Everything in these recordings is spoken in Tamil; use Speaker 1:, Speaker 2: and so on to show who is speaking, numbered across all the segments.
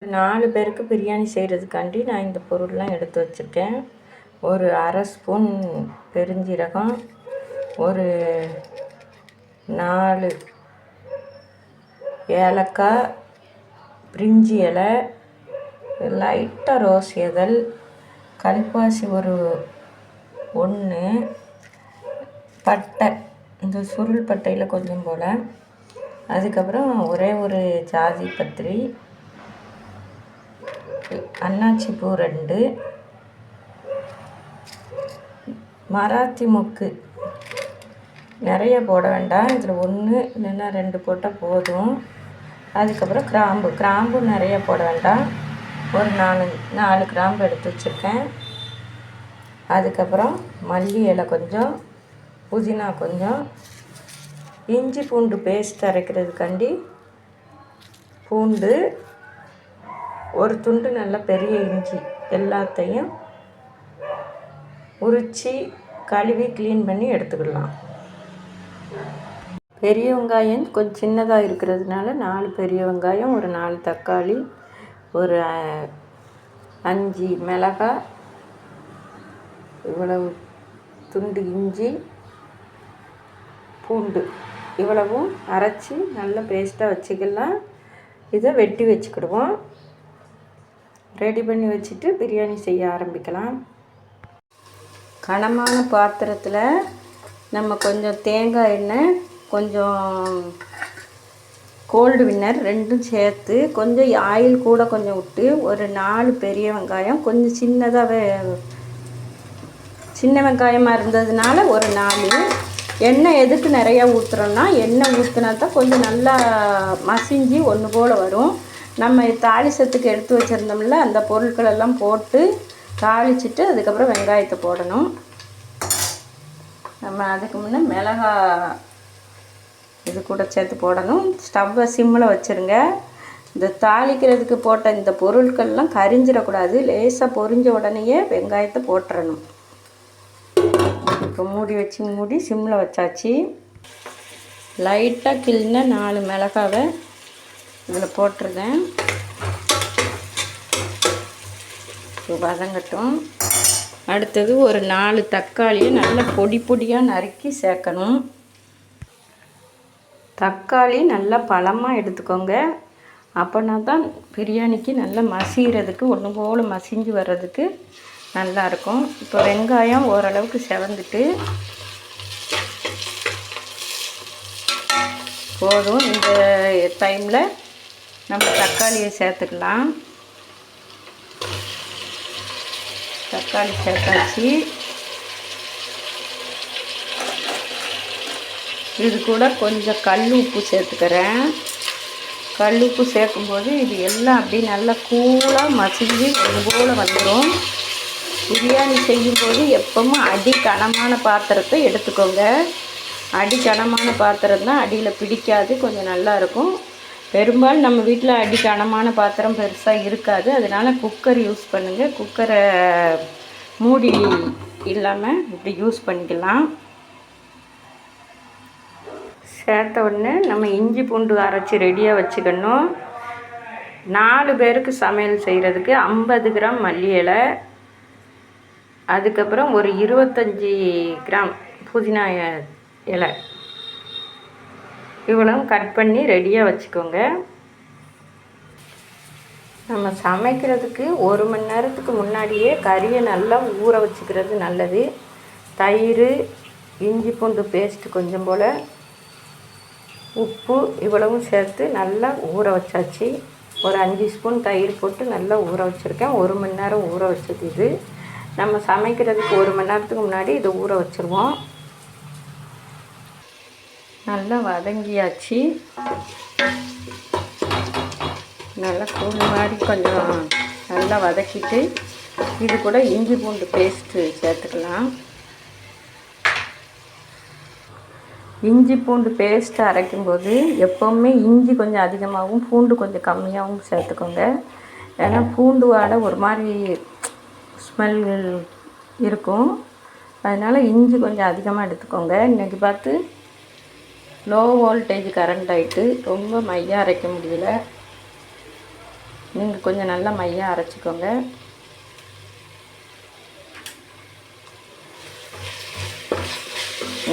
Speaker 1: 4 பேருக்கு பிரியாணி செய்கிறதுக்காண்டி நான் இந்த பொருள்லாம் எடுத்து வச்சுருக்கேன். ஒரு அரை ஸ்பூன் பெருஞ்சீரகம், ஒரு 4 ஏலக்காய், பிரிஞ்சி இலை, லைட்டாக ரோஸ் இதழ், கல்பாசி ஒரு 1, பட்டை, இந்த சுருள் பட்டையில் கொஞ்சம் போல், அதுக்கப்புறம் ஒரே ஒரு ஜாதி பத்திரி, அன்னாச்சி பூ 2, மராத்தி மொக்கு நிறைய போட வேண்டாம், இதில் 1 இல்லைன்னா 2 போட்டால் போதும். அதுக்கப்புறம் கிராம்பு நிறைய போட வேண்டாம், ஒரு 4 கிராம்பு எடுத்து வச்சுருக்கேன். அதுக்கப்புறம் மல்லி இலை கொஞ்சம், புதினா கொஞ்சம், இஞ்சி பூண்டு பேஸ்ட் அரைக்கிறதுக்காண்டி பூண்டு ஒரு துண்டு, நல்ல பெரிய இஞ்சி, எல்லாத்தையும் உரித்து கழுவி க்ளீன் பண்ணி எடுத்துக்கிடலாம். பெரிய வெங்காயம் கொஞ்சம் சின்னதாக இருக்கிறதுனால 4 பெரிய வெங்காயம், ஒரு 4 தக்காளி, ஒரு 5 மிளகாய், இவ்வளவு துண்டு இஞ்சி, பூண்டு இவ்வளவும் அரைச்சி நல்ல பேஸ்ட்டாக வச்சுக்கலாம். இதை வெட்டி வச்சுக்கிடுவோம். ரெடி பண்ணி வச்சுட்டு பிரியாணி செய்ய ஆரம்பிக்கலாம். கனமான பாத்திரத்தில் நம்ம கொஞ்சம் தேங்காய் எண்ணெய், கொஞ்சம் கோல்டு வின்னர் 2ம் சேர்த்து கொஞ்சம் ஆயில் கூட கொஞ்சம் விட்டு, ஒரு 4 பெரிய வெங்காயம், கொஞ்சம் சின்ன வெங்காயமாக இருந்ததுனால ஒரு 4. எண்ணெய் எதுக்கு நிறையா ஊற்றுறோன்னா, எண்ணெய் ஊற்றினா தான் கொஞ்சம் நல்லா மசிஞ்சு ஒன்று போல் வரும். நம்ம தாளிசத்துக்கு எடுத்து வச்சுருந்தோம்ல, அந்த பொருட்களெல்லாம் போட்டு தாளிச்சிட்டு அதுக்கப்புறம் வெங்காயத்தை போடணும். நம்ம அதுக்கு முன்னே மிளகாய் இது கூட சேர்த்து போடணும். ஸ்டவ்வை சிம்மில் வச்சுருங்க. இந்த தாளிக்கிறதுக்கு போட்ட இந்த பொருட்கள்லாம் கரிஞ்சிடக்கூடாது. லேசாக பொரிஞ்ச உடனேயே வெங்காயத்தை போட்டுறணும். இப்போ மூடி சிம்மில் வச்சாச்சு. லைட்டாக கிள்ளின 4 மிளகாவை இதில் போட்டுருந்தேன். வதங்கட்டும். அடுத்தது ஒரு 4 தக்காளியை நல்லா பொடியாக நறுக்கி சேர்க்கணும். தக்காளி நல்லா பழமாக எடுத்துக்கோங்க, அப்போனா தான் பிரியாணிக்கு நல்லா மசிகிறதுக்கு ஒன்று போல் மசிஞ்சு வர்றதுக்கு நல்லாயிருக்கும். இப்போ வெங்காயம் ஓரளவுக்கு செவந்துட்டு போதும். இந்த டைமில் நம்ம தக்காளியை சேர்த்துக்கலாம். தக்காளி சேர்த்தாச்சு. இது கூட கொஞ்சம் கல் உப்பு சேர்த்துக்கிறேன். கல் உப்பு சேர்க்கும்போது இது எல்லாம் அப்படி நல்லா கூலாக மசிஞ்சு ஒன்று போல் வந்துடும். பிரியாணி செய்யும்போது எப்பவும் அடி கனமான பாத்திரத்தை எடுத்துக்கோங்க. அடி கனமான பாத்திரம் தான் அடியில் பிடிக்காது, கொஞ்சம் நல்லாயிருக்கும். பெரும்பாலும் நம்ம வீட்டில் அடி கனமான பாத்திரம் பெருசாக இருக்காது, அதனால் குக்கர் யூஸ் பண்ணுங்கள். குக்கரை மூடி இல்லாமல் இப்படி யூஸ் பண்ணிக்கலாம். சேர்த்த உடனே நம்ம இஞ்சி பூண்டு அரைச்சி ரெடியாக வச்சுக்கணும். 4 பேருக்கு சமையல் செய்கிறதுக்கு 50 கிராம் மல்லி இலை, அதுக்கப்புறம் ஒரு 25 கிராம் புதினா இலை, இவ்வளவு கட் பண்ணி ரெடியாக வச்சுக்கோங்க. நம்ம சமைக்கிறதுக்கு 1 மணி நேரத்துக்கு முன்னாடியே கறியை நல்லா ஊற வச்சுக்கிறது நல்லது. தயிர், இஞ்சி பூண்டு பேஸ்ட்டு கொஞ்சம் போல், உப்பு இவ்வளவும் சேர்த்து நல்லா ஊற வச்சாச்சு. ஒரு 5 ஸ்பூன் தயிர் போட்டு நல்லா ஊற வச்சுருக்கேன். 1 மணி நேரம் ஊற வச்சது இது. நம்ம சமைக்கிறதுக்கு 1 மணி நேரத்துக்கு முன்னாடி இதை ஊற வச்சுருவோம். நல்லா வதங்கியாச்சு. நல்லா கூழ் மாதிரி கொஞ்சம் நல்லா வதக்கிட்டு இது கூட இஞ்சி பூண்டு பேஸ்ட்டு சேர்த்துக்கலாம். இஞ்சி பூண்டு பேஸ்ட்டு அரைக்கும்போது எப்போவுமே இஞ்சி கொஞ்சம் அதிகமாகவும் பூண்டு கொஞ்சம் கம்மியாகவும் சேர்த்துக்கோங்க. ஏன்னா பூண்டு வாடை ஒரு மாதிரி ஸ்மெல் இருக்கும், அதனால் இஞ்சி கொஞ்சம் அதிகமாக எடுத்துக்கோங்க. இன்றைக்கி பார்த்து லோ வோல்டேஜ் கரண்ட் ஆகிட்டு ரொம்ப மையாக அரைக்க முடியல. நீங்கள் கொஞ்சம் நல்லா மையாக அரைச்சிக்கோங்க.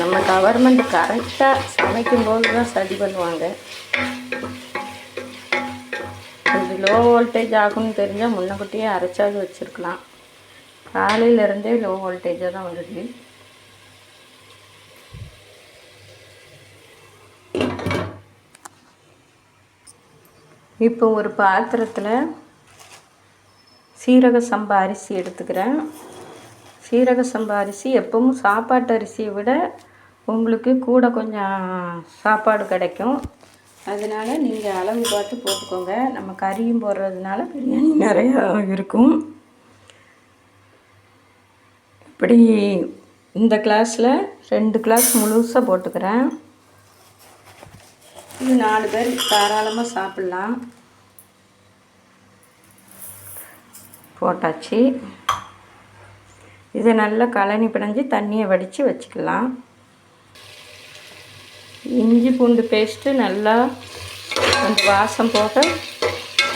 Speaker 1: நம்ம கவர்மெண்ட் கரெக்டாக சமைக்கும்போது தான் சரி பண்ணுவாங்க. இது லோ வோல்டேஜ் ஆகும்னு தெரிஞ்சால் முன்னக்கூட்டியே அரைச்சாவது வச்சுருக்கலாம். காலையிலேருந்தே லோ வோல்டேஜாக தான் வருது. இப்போ ஒரு பாத்திரத்தில் சீரக சம்பா அரிசி எடுத்துக்கிறேன். சீரக சம்பா அரிசி எப்பவும் சாப்பாட்டு அரிசியை விட உங்களுக்கு கூட கொஞ்சம் சாப்பாடு கிடைக்கும். அதனால் நீங்கள் அளவு பார்த்து போட்டுக்கோங்க. நம்ம கறியும் போடுறதுனால பிரியாணி நிறையா இருக்கும். இப்படி இந்த கிளாஸில் 2 கிளாஸ் முழுசாக போட்டுக்கிறேன். இது 4 பேர் தாராளமாக சாப்பிட்லாம். போட்டாச்சு. இதை நல்லா கழனி பிணைஞ்சி தண்ணியை வடித்து வச்சுக்கலாம். இஞ்சி பூண்டு பேஸ்ட்டு நல்லா கொஞ்சம் வாசம் போக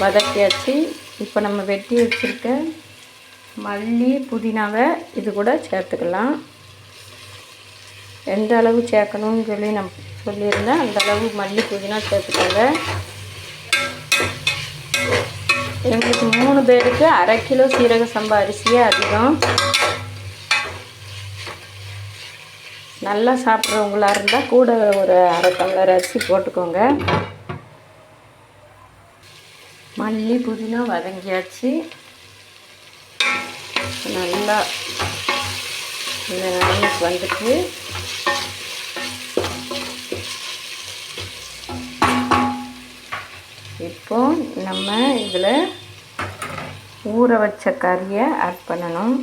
Speaker 1: வதக்கியாச்சு. இப்போ நம்ம வெட்டி வச்சுருக்க மல்லி புதினாவை இது கூட சேர்த்துக்கலாம். எந்த அளவு சேர்க்கணும்னு சொல்லி நான் சொல்லியிருந்தேன், அந்த அளவு மல்லி புதினா சேர்த்துக்கோங்க. எங்களுக்கு 3 பேருக்கு 1/2 கிலோ சீரக சம்பா அரிசியே அதிகம். நல்லா சாப்பிட்றவங்களா இருந்தால் கூட ஒரு 1/2 டம்ளர் அரிசி போட்டுக்கோங்க. மல்லி புதினா வதங்கியாச்சு. நல்லா இந்த நிலைமைக்கு வந்துட்டு இப்போ நம்ம இதில் ஊற வச்ச கறியை ஆட் பண்ணணும்.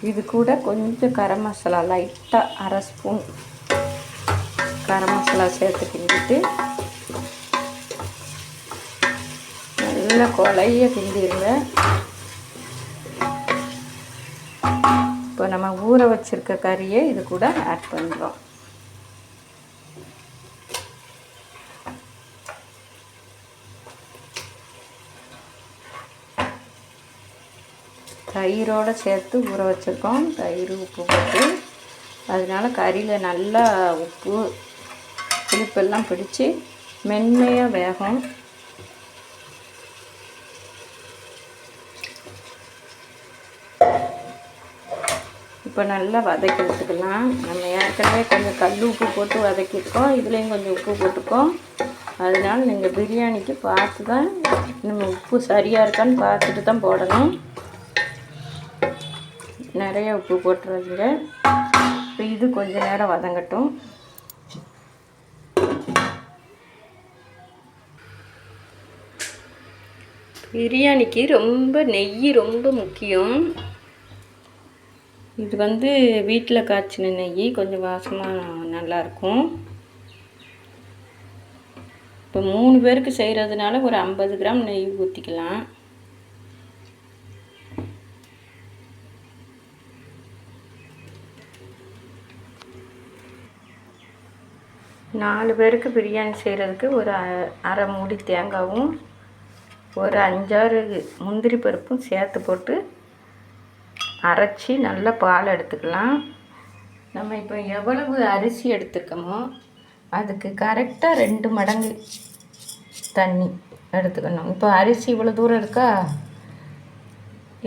Speaker 1: இது கூட கொஞ்சம் கரம் மசாலா லைட்டாக 1/2 ஸ்பூன் கரம் மசாலா சேர்த்து கிண்டிட்டு நல்லா கொலைய கிண்டிடுங்க. இப்போ நம்ம ஊற வச்சிருக்க கறியை இது கூட ஆட் பண்ணுறோம். தயிரோடு சேர்த்து ஊற வச்சுருக்கோம். தயிர் உப்பு போட்டு அதனால் கறியில் நல்லா உப்பு புளிப்பெல்லாம் பிடிச்சி மென்மையாக வேகும். இப்போ நல்லா வதக்கி எடுத்துக்கலாம். நம்ம ஏற்கனவே கொஞ்சம் கல் உப்பு போட்டு வதக்கியிருக்கோம். இதுலேயும் கொஞ்சம் உப்பு போட்டுக்கோம். அதனால் நீங்கள் பிரியாணிக்கு பார்த்து தான் நம்ம உப்பு சரியாக இருக்கான்னு பார்த்துட்டு தான் போடணும். நிறைய உப்பு போட்டுறாதீங்க. இப்போ இது கொஞ்சம் நேரம் வதங்கட்டும். பிரியாணிக்கு நெய் ரொம்ப முக்கியம். இது வீட்டில் காய்ச்சின நெய் கொஞ்சம் வாசமாக நல்லாயிருக்கும். இப்போ 3 பேருக்கு செய்கிறதுனால ஒரு 50 கிராம் நெய் ஊற்றிக்கலாம். 4 பேருக்கு பிரியாணி செய்கிறதுக்கு ஒரு அரை மூடி தேங்காயும் ஒரு 5-6 முந்திரி பருப்பும் சேர்த்து போட்டு அரைச்சி நல்லா பால் எடுத்துக்கலாம். நம்ம இப்போ எவ்வளவு அரிசி எடுத்துக்கோமோ அதுக்கு கரெக்டாக 2 மடங்கு தண்ணி எடுத்துக்கணும். இப்போ அரிசி இவ்வளோ தூரம் இருக்கா,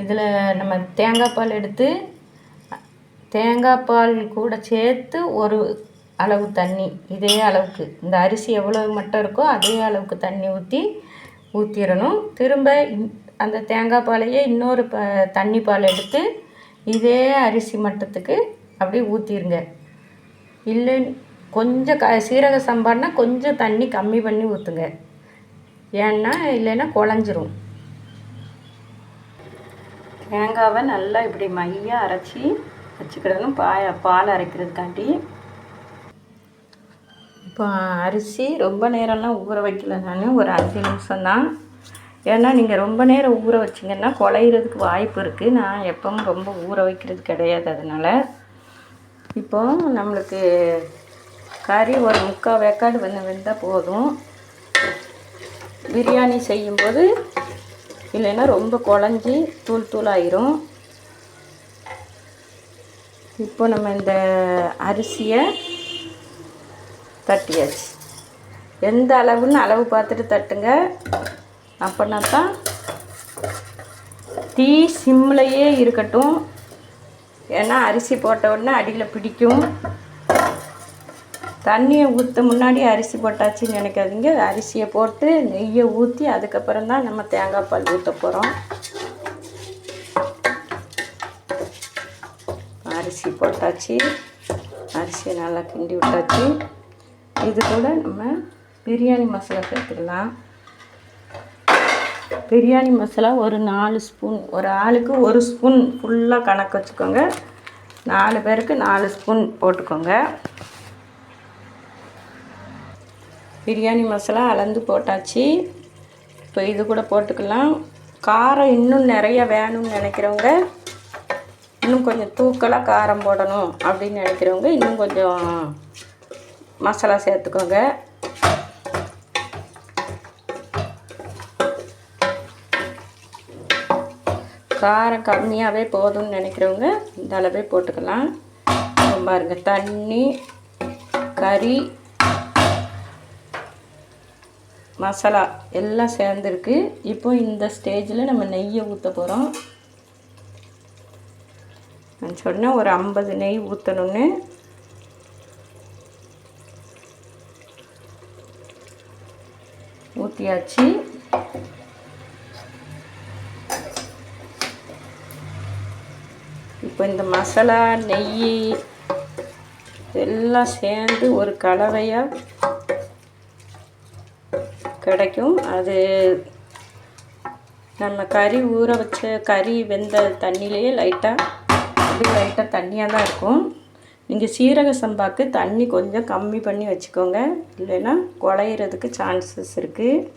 Speaker 1: இதில் நம்ம தேங்காய் பால் எடுத்து தேங்காய் பால் கூட சேர்த்து ஒரு அளவு தண்ணி, இதே அளவுக்கு இந்த அரிசி எவ்வளோ மட்டும் இருக்கோ அதே அளவுக்கு தண்ணி ஊற்றிடணும். திரும்ப அந்த தேங்காய் பாலையே இன்னொரு தண்ணி பால் எடுத்து இதே அரிசி மட்டத்துக்கு அப்படியே ஊற்றிடுங்க. இல்லை கொஞ்சம் சீரக சம்பான்னா கொஞ்சம் தண்ணி கம்மி பண்ணி ஊற்றுங்க. ஏன்னா இல்லைன்னா குழஞ்சிரும். தேங்காவை நல்லா இப்படி மையாக அரைச்சி வச்சுக்கிடணும் பால் அரைக்கிறதுக்காண்டி. இப்போ அரிசி ரொம்ப நேரம்லாம் ஊற வைக்கல, நான் ஒரு 5 நிமிஷம்தான். ஏன்னா நீங்கள் ரொம்ப நேரம் ஊற வச்சிங்கன்னா குழையிறதுக்கு வாய்ப்பு இருக்குது. நான் எப்பவும் ரொம்ப ஊற வைக்கிறது கிடையாது. அதனால் இப்போது நம்மளுக்கு கறி ஒரு 3/4 வேக்காடு வெந்தால் போதும். பிரியாணி செய்யும்போது இல்லைன்னா ரொம்ப குழஞ்சி தூள் ஆயிரும். இப்போ நம்ம இந்த அரிசியை தட்டியாச்சு. எந்த அளவுன்னு அளவு பார்த்துட்டு தட்டுங்க. அப்படின்னா தான் தீ சிம்லையே இருக்கட்டும். ஏன்னா அரிசி போட்ட உடனே அடியில் பிடிக்கும். தண்ணியை ஊற்ற முன்னாடி அரிசி போட்டாச்சுன்னு நினைக்காதீங்க. அரிசியை போட்டு நெய்யை ஊற்றி அதுக்கப்புறம் தான் நம்ம தேங்காய் பால் ஊற்ற போகிறோம். அரிசி போட்டாச்சு. அரிசியை நல்லா கிண்டி விட்டாச்சு. இது கூட நம்ம பிரியாணி மசாலா சேர்த்துக்கலாம். பிரியாணி மசாலா ஒரு 4 ஸ்பூன், ஒரு ஆளுக்கு 1 ஸ்பூன் ஃபுல்லாக கணக்கு வச்சுக்கோங்க. 4 பேருக்கு 4 ஸ்பூன் போட்டுக்கோங்க. பிரியாணி மசாலா அளந்து போட்டாச்சு. இப்போ இது கூட போட்டுக்கலாம். காரம் இன்னும் நிறைய வேணும்னு நினைக்கிறவங்க, இன்னும் கொஞ்சம் தூக்கலாக காரம் போடணும் அப்படின்னு நினைக்கிறவங்க இன்னும் கொஞ்சம் மசாலா சேர்த்துக்கோங்க. காரம் கம்மியாகவே போதும்னு நினைக்கிறவங்க இந்த அளவே போட்டுக்கலாம். பாருங்க, தண்ணி, கறி, மசாலா எல்லாம் சேர்ந்துருக்கு. இப்போ இந்த ஸ்டேஜில் நம்ம நெய்யை ஊற்ற போகிறோம். நான் சொன்னேன் ஒரு 50 நெய் ஊற்றணுன்னு. ஊற்றியாச்சு. இப்போ இந்த மசாலா, நெய் எல்லாம் சேர்ந்து ஒரு கலவையாக கிடைக்கும். அது நம்ம கறி ஊற வச்ச கறி வெந்த தண்ணியிலேயே லைட்டாக தண்ணியாக தான் இருக்கும். நீங்கள் சீரக சம்பாவுக்கு தண்ணி கொஞ்சம் கம்மி பண்ணி வச்சுக்கோங்க, இல்லைன்னா குழையிறதுக்கு சான்சஸ் இருக்குது.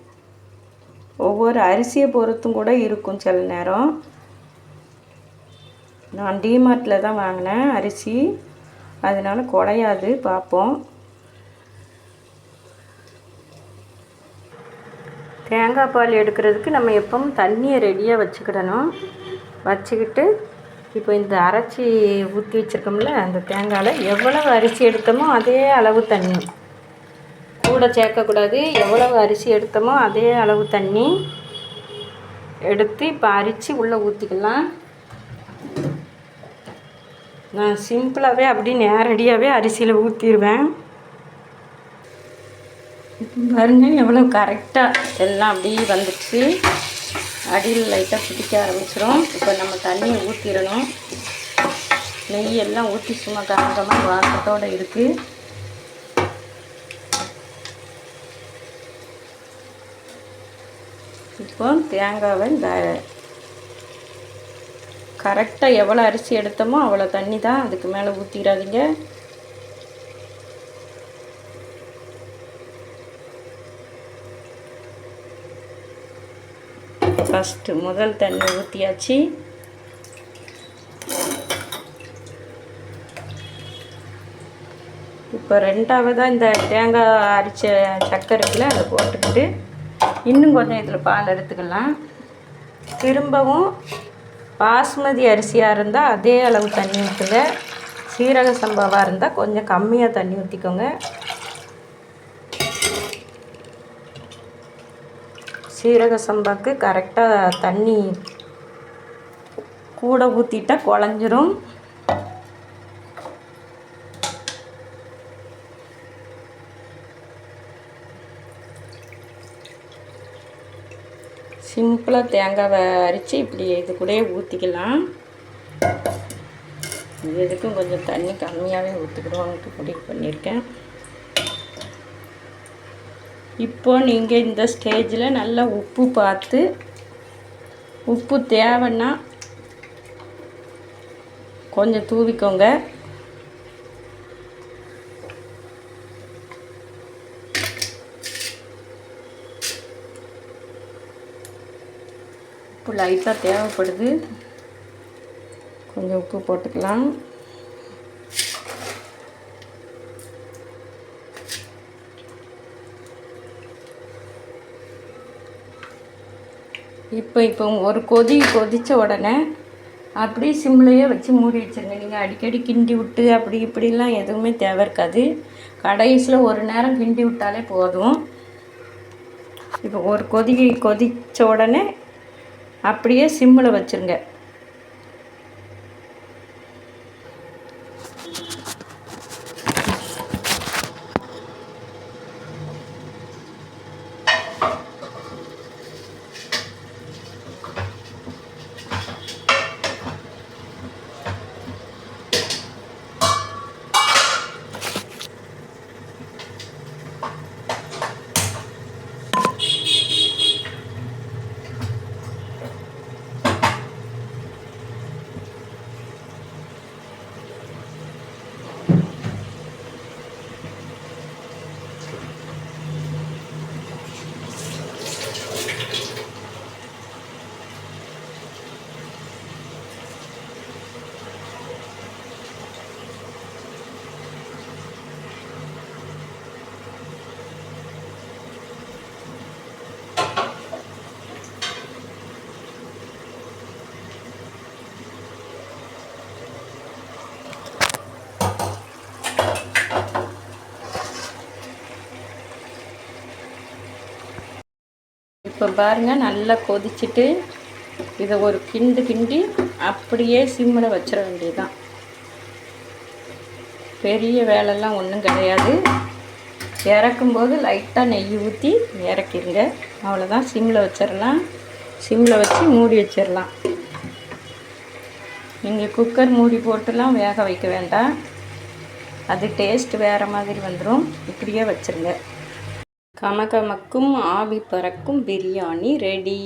Speaker 1: ஒவ்வொரு அரிசியை பொறுத்தும் கூட இருக்கும் சில நேரம். நான் டிமார்ட்டில் தான் வாங்கினேன் அரிசி, அதனால் குழையாது. பார்ப்போம். தேங்காய் பால் எடுக்கிறதுக்கு நம்ம எப்பவும் தண்ணியை ரெடியாக வச்சுக்கிட்டு இப்போ இந்த அரைச்சி ஊற்றி வச்சுருக்கோம்ல, அந்த தேங்காயில் எவ்வளவு அரிசி எடுத்தோமோ அதே அளவு தண்ணி, கூட சேர்க்கக்கூடாது. எவ்வளவு அரிசி எடுத்தோமோ அதே அளவு தண்ணி எடுத்து இப்போ அரிச்சு உள்ளே ஊற்றிக்கலாம். நான் சிம்பிளாகவே அப்படி நேரடியாகவே அரிசியில் ஊற்றிடுவேன். பாருங்க எவ்வளோ கரெக்டாக எல்லாம் அப்படியே வந்துடுச்சு. அடியில் லைட்டாக பிடிக்க ஆரம்பிச்சிடும். இப்போ நம்ம தண்ணியை ஊற்றிடணும். நெய்யெல்லாம் ஊற்றி சும்மா கலங்கமாக வாசத்தோடு இருக்குது. இப்போ தேங்காவை இந்த கரெக்டாக எவ்வளோ அரிசி எடுத்தோமோ அவ்வளோ தண்ணி தான், அதுக்கு மேலே ஊற்றிடாதீங்க. ஃபஸ்ட்டு முதல் தண்ணி ஊற்றியாச்சு. இப்போ ரெண்டாவதாக இந்த தேங்காய் அரிச்ச சர்க்கரையில் அதை போட்டுக்கிட்டு இன்னும் கொஞ்சம் இதில் பால் எடுத்துக்கலாம். திரும்பவும் பாஸ்மதி அரிசியாக இருந்தால் அதே அளவு தண்ணி ஊற்றுங்க. சீரக சம்பாவாக இருந்தால் கொஞ்சம் கம்மியாக தண்ணி ஊற்றிக்கோங்க. சீரக சம்பாவுக்கு கரெக்டாக தண்ணி கூட ஊற்றிட்டா குழஞ்சிரும். சிம்பிளாக தேங்காவை அரைச்சி இப்படி இது கூடயே ஊற்றிக்கலாம். இதுக்கும் கொஞ்சம் தண்ணி கம்மியாகவே ஊற்றிக்கிடுவாங்கட்டு முடிவு பண்ணியிருக்கேன். இப்போ நீங்கள் இந்த ஸ்டேஜில் நல்லா உப்பு பார்த்து, உப்பு தேவைன்னா கொஞ்சம் தூவிக்கோங்க. உப்பு லைட்டாக தேவைப்படுது, கொஞ்சம் உப்பு போட்டுக்கலாம். இப்போ ஒரு கொதித்த உடனே அப்படியே சிம்லையே வச்சு மூடி வச்சுருங்க. நீங்கள் அடிக்கடி கிண்டி விட்டு அப்படி இப்படிலாம் எதுவுமே தேவை இருக்காது. கடைசியில் ஒரு நேரம் கிண்டி விட்டாலே போதும். இப்போ ஒரு கொதித்த உடனே அப்படியே சிம்மில் வச்சுருங்க. இப்போ பாருங்கள், நல்லா கொதிச்சுட்டு இதை ஒரு கிண்டி அப்படியே சிம்மில் வச்சிட வேண்டியதுதான். பெரிய வேலைலாம் ஒன்றும் கிடையாது. இறக்கும்போது லைட்டாக நெய் ஊற்றி இறக்கிடுங்க. அவ்வளோதான். சிம்மில் வச்சிடலாம். சிம்மில் வச்சு மூடி வச்சிடலாம். நீங்கள் குக்கர் மூடி போட்டுலாம் வேக வைக்க வேண்டாம். அது டேஸ்ட் வேறு மாதிரி வந்துடும். இப்படியே வச்சுருங்க. கமகமக்கும் ஆவி பறக்கும் பிரியாணி ரெடி.